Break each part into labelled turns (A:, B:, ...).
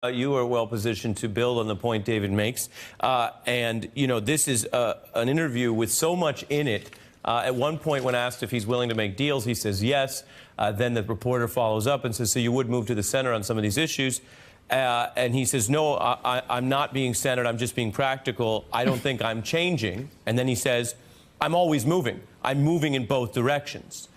A: You are well positioned to build on the point David makes. This is an interview with so much in it. At one point, when asked if he's willing to make deals, he says yes. Then the reporter follows up and says, so you would move to the center on some of these issues? And he says, no, I'm not being centered. I'm just being practical. I don't think I'm changing. And then he says, I'm always moving. I'm moving in both directions,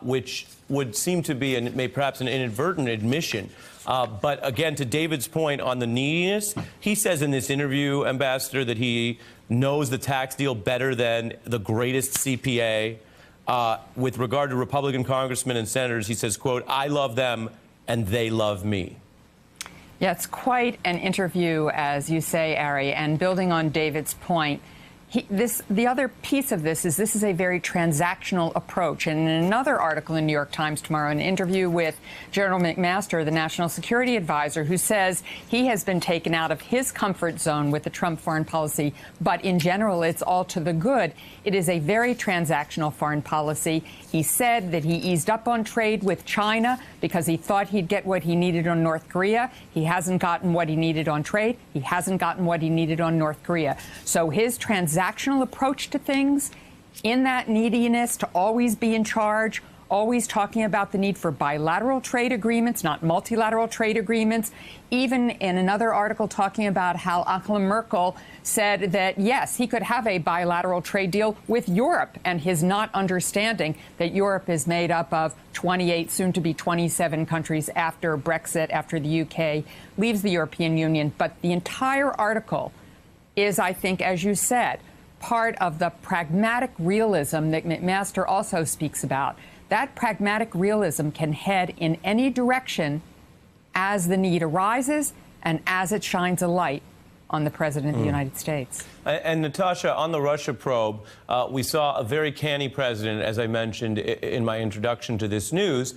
A: which would seem to be perhaps an inadvertent admission. But again, to David's point on the neediness, he says in this interview, Ambassador, that he knows the tax deal better than the greatest CPA. With regard to Republican congressmen and senators, he says, quote, I love them and they love me.
B: Yeah, it's quite an interview, as you say, Ari. And building on David's point, the other piece of this is a very transactional approach. And in another article in New York Times tomorrow, an interview with General McMaster, the national security advisor, who says he has been taken out of his comfort zone with the Trump foreign policy, but in general, it's all to the good. It is a very transactional foreign policy. He said that he eased up on trade with China because he thought he'd get what he needed on North Korea. He hasn't gotten what he needed on trade. He hasn't gotten what he needed on North Korea. So his transactional approach to things, in that neediness to always be in charge, always talking about the need for bilateral trade agreements, not multilateral trade agreements, even in another article talking about how Angela Merkel said that, yes, he could have a bilateral trade deal with Europe, and his not understanding that Europe is made up of 28, soon to be 27 countries after Brexit, after the UK leaves the European Union. But the entire article is, I think, as you said, part of the pragmatic realism that McMaster also speaks about. That pragmatic realism can head in any direction as the need arises and as it shines a light on the President of the United States.
A: And Natasha, on the Russia probe, we saw a very canny president, as I mentioned in my introduction to this news.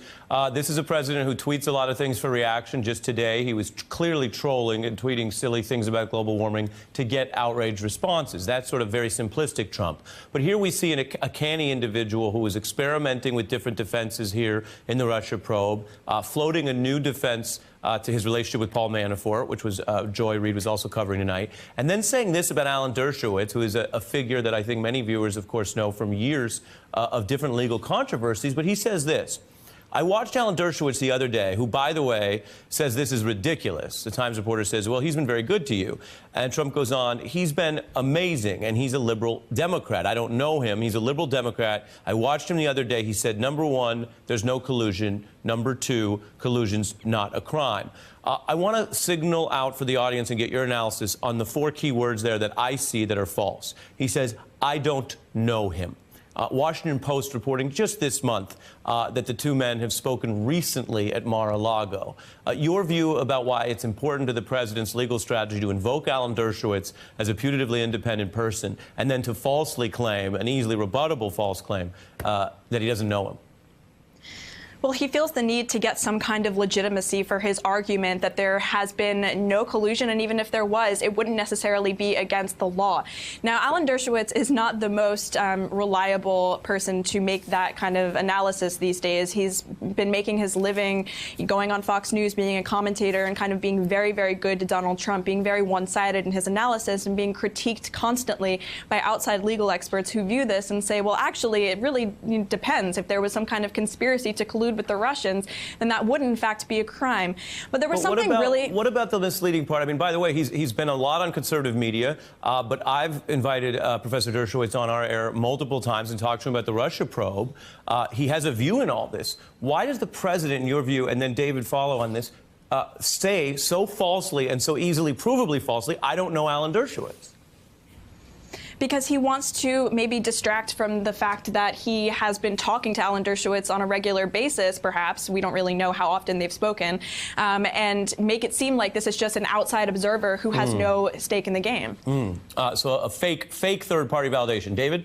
A: This is a president who tweets a lot of things for reaction. Just today, he was clearly trolling and tweeting silly things about global warming to get outraged responses. That's sort of very simplistic Trump. But here we see a canny individual who is experimenting with different defenses here in the Russia probe, floating a new defense to his relationship with Paul Manafort, which was Joy Reid was also covering tonight, and then saying this about Alan Dershowitz, who is a figure that I think many viewers, of course, know from years of different legal controversies. But he says this. I watched Alan Dershowitz the other day, who, by the way, says this is ridiculous. The Times reporter says, well, he's been very good to you. And Trump goes on, he's been amazing, and he's a liberal Democrat. I don't know him. He's a liberal Democrat. I watched him the other day. He said, number one, there's no collusion. Number two, collusion's not a crime. I want to signal out for the audience and get your analysis on the four key words there that I see that are false. He says, I don't know him. Washington Post reporting just this month that the two men have spoken recently at Mar-a-Lago. Your view about why it's important to the president's legal strategy to invoke Alan Dershowitz as a putatively independent person and then to falsely claim, an easily rebuttable false claim, that he doesn't know him?
C: Well, he feels the need to get some kind of legitimacy for his argument that there has been no collusion, and even if there was, it wouldn't necessarily be against the law. Now, Alan Dershowitz is not the most reliable person to make that kind of analysis these days. He's been making his living going on Fox News, being a commentator, and kind of being very, very good to Donald Trump, being very one-sided in his analysis and being critiqued constantly by outside legal experts who view this and say, well, actually, it really depends. If there was some kind of conspiracy to collude with the Russians, then that would in fact be a crime. But there was something really...
A: What about the misleading part? I mean, by the way, he's been a lot on conservative media, but I've invited Professor Dershowitz on our air multiple times and talked to him about the Russia probe. He has a view in all this. Why does the president, in your view, and then David follow on this, say so falsely and so easily, provably falsely, I don't know Alan Dershowitz?
C: Because he wants to maybe distract from the fact that he has been talking to Alan Dershowitz on a regular basis, perhaps. We don't really know how often they've spoken, and make it seem like this is just an outside observer who has no stake in the game.
A: So a fake third-party validation. David?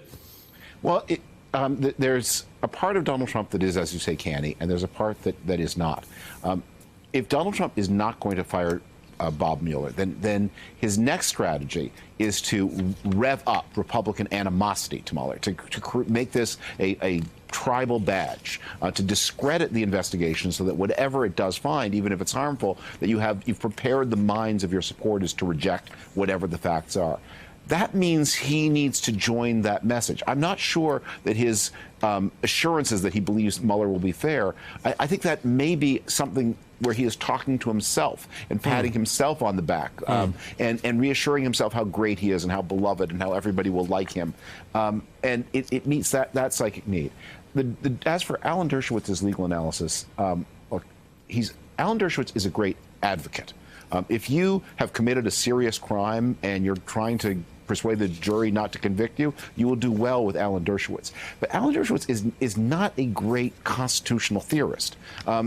D: Well, there's a part of Donald Trump that is, as you say, canny, and there's a part that is not. If Donald Trump is not going to fire Bob Mueller, then his next strategy is to rev up Republican animosity to Mueller, to make this a tribal badge, to discredit the investigation so that whatever it does find, even if it's harmful, that you've prepared the minds of your supporters to reject whatever the facts are. That means he needs to join that message. I'm not sure that his assurances that he believes Mueller will be fair, I think that may be something where he is talking to himself and patting himself on the back and reassuring himself how great he is and how beloved and how everybody will like him. And it meets that psychic need. As for Alan Dershowitz's legal analysis, look, Alan Dershowitz is a great advocate. If you have committed a serious crime and you're trying to persuade the jury not to convict you, you will do well with Alan Dershowitz. But Alan Dershowitz is not a great constitutional theorist.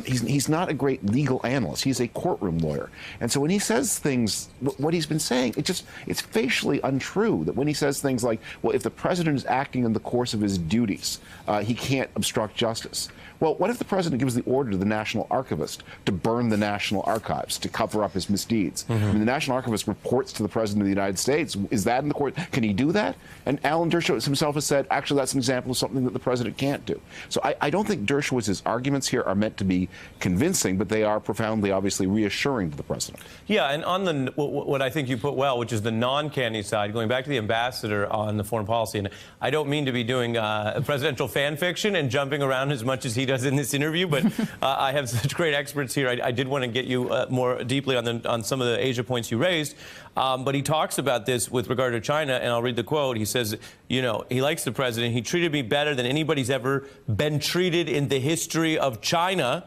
D: He's not a great legal analyst. He's a courtroom lawyer. And so when he says things, what he's been saying, it's facially untrue. That when he says things like, well, if the president is acting in the course of his duties, he can't obstruct justice. Well, what if the president gives the order to the National Archivist to burn the National Archives, to cover up his misdeeds? I mean, the National Archivist reports to the President of the United States. Is that in the court? Can he do that? And Alan Dershowitz himself has said, actually, that's an example of something that the president can't do. So I don't think Dershowitz's arguments here are meant to be convincing, but they are profoundly, obviously, reassuring to the president.
A: Yeah, and on what I think you put well, which is the non-canny side, going back to the ambassador on the foreign policy, and I don't mean to be doing presidential fan fiction and jumping around as much as he does in this interview, but I have such great experts here. I did want to get you more deeply on some of the Asia points you raised. But he talks about this with regard to China, and I'll read the quote. He says, you know, he likes the president. He treated me better than anybody's ever been treated in the history of China.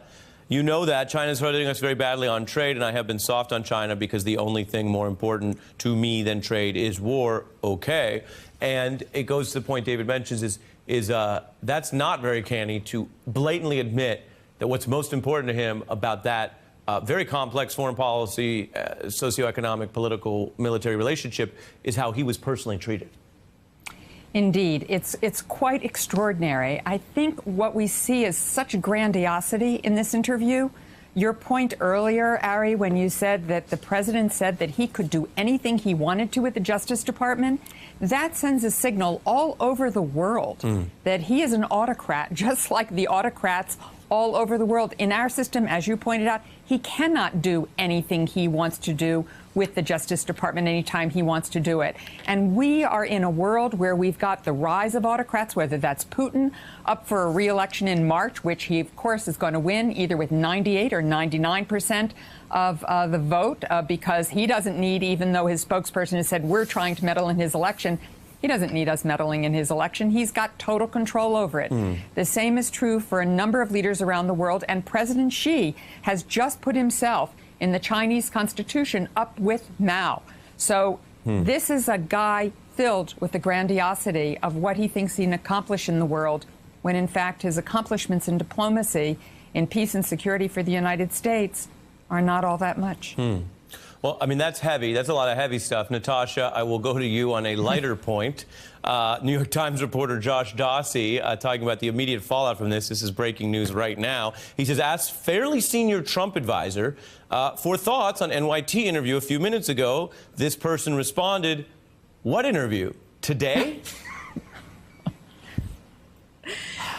A: You know that. China's hurting us very badly on trade, and I have been soft on China because the only thing more important to me than trade is war. Okay. And it goes to the point David mentions is that's not very canny to blatantly admit that what's most important to him about that very complex foreign policy, socioeconomic, political, military relationship is how he was personally treated.
B: Indeed, it's quite extraordinary. I think what we see is such grandiosity in this interview. Your point earlier, Ari, when you said that the president said that he could do anything he wanted to with the Justice Department, that sends a signal all over the world that he is an autocrat, just like the autocrats all over the world. In our system, as you pointed out, he cannot do anything he wants to do with the Justice Department anytime he wants to do it. And we are in a world where we've got the rise of autocrats, whether that's Putin up for a re-election in March, which he, of course, is going to win either with 98 or 99% of the vote, because he doesn't need, even though his spokesperson has said we're trying to meddle in his election, he doesn't need us meddling in his election. He's got total control over it. The same is true for a number of leaders around the world, and President Xi has just put himself in the Chinese constitution up with Mao. So this is a guy filled with the grandiosity of what he thinks he can accomplish in the world, when in fact his accomplishments in diplomacy, in peace and security for the United States are not all that much.
A: Well, I mean, that's heavy. That's a lot of heavy stuff. Natasha, I will go to you on a lighter point. New York Times reporter Josh Dawsey talking about the immediate fallout from this. This is breaking news right now. He says, asked fairly senior Trump advisor for thoughts on NYT interview a few minutes ago. This person responded, what interview? Today?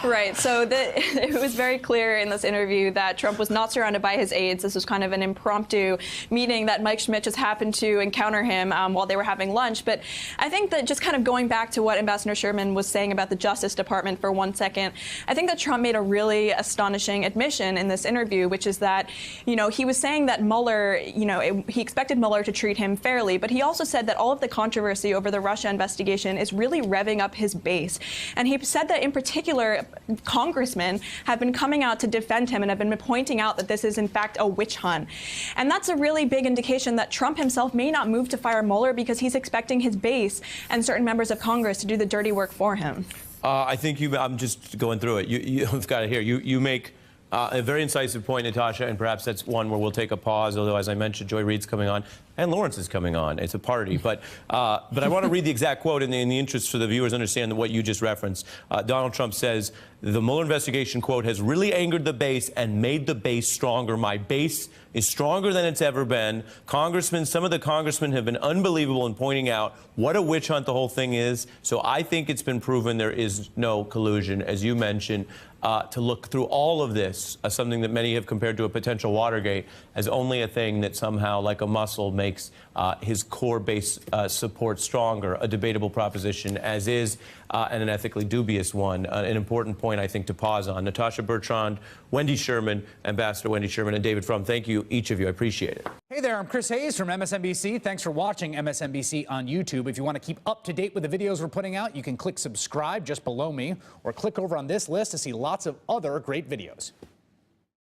C: Right. So it was very clear in this interview that Trump was not surrounded by his aides. This was kind of an impromptu meeting that Mike Schmidt just happened to encounter him while they were having lunch. But I think that just kind of going back to what Ambassador Sherman was saying about the Justice Department for 1 second, I think that Trump made a really astonishing admission in this interview, which is that, you know, he was saying that Mueller, you know, he expected Mueller to treat him fairly, but he also said that all of the controversy over the Russia investigation is really revving up his base. And he said that in particular, congressmen have been coming out to defend him and have been pointing out that this is in fact a witch hunt. And that's a really big indication that Trump himself may not move to fire Mueller because he's expecting his base and certain members of Congress to do the dirty work for him.
A: I think I'm just going through it. You've got it here. You make A very incisive point, Natasha, and perhaps that's one where we'll take a pause, although, as I mentioned, Joy Reid's coming on, and Lawrence is coming on. It's a party. But I want to read the exact quote in the interest for the viewers understand what you just referenced. Donald Trump says, the Mueller investigation, quote, has really angered the base and made the base stronger. My base is stronger than it's ever been. Some of the congressmen have been unbelievable in pointing out what a witch hunt the whole thing is. So I think it's been proven there is no collusion, as you mentioned. To look through all of this, something that many have compared to a potential Watergate, as only a thing that somehow, like a muscle, makes his core base support stronger, a debatable proposition as is, and an ethically dubious one. An important point, I think, to pause on. Natasha Bertrand, Wendy Sherman, Ambassador Wendy Sherman, and David Frum, thank you, each of you. I appreciate it.
E: Hey there, I'm Chris Hayes from MSNBC. Thanks for watching MSNBC on YouTube. If you want to keep up to date with the videos we're putting out, you can click subscribe just below me, or click over on this list to see lots of other great videos.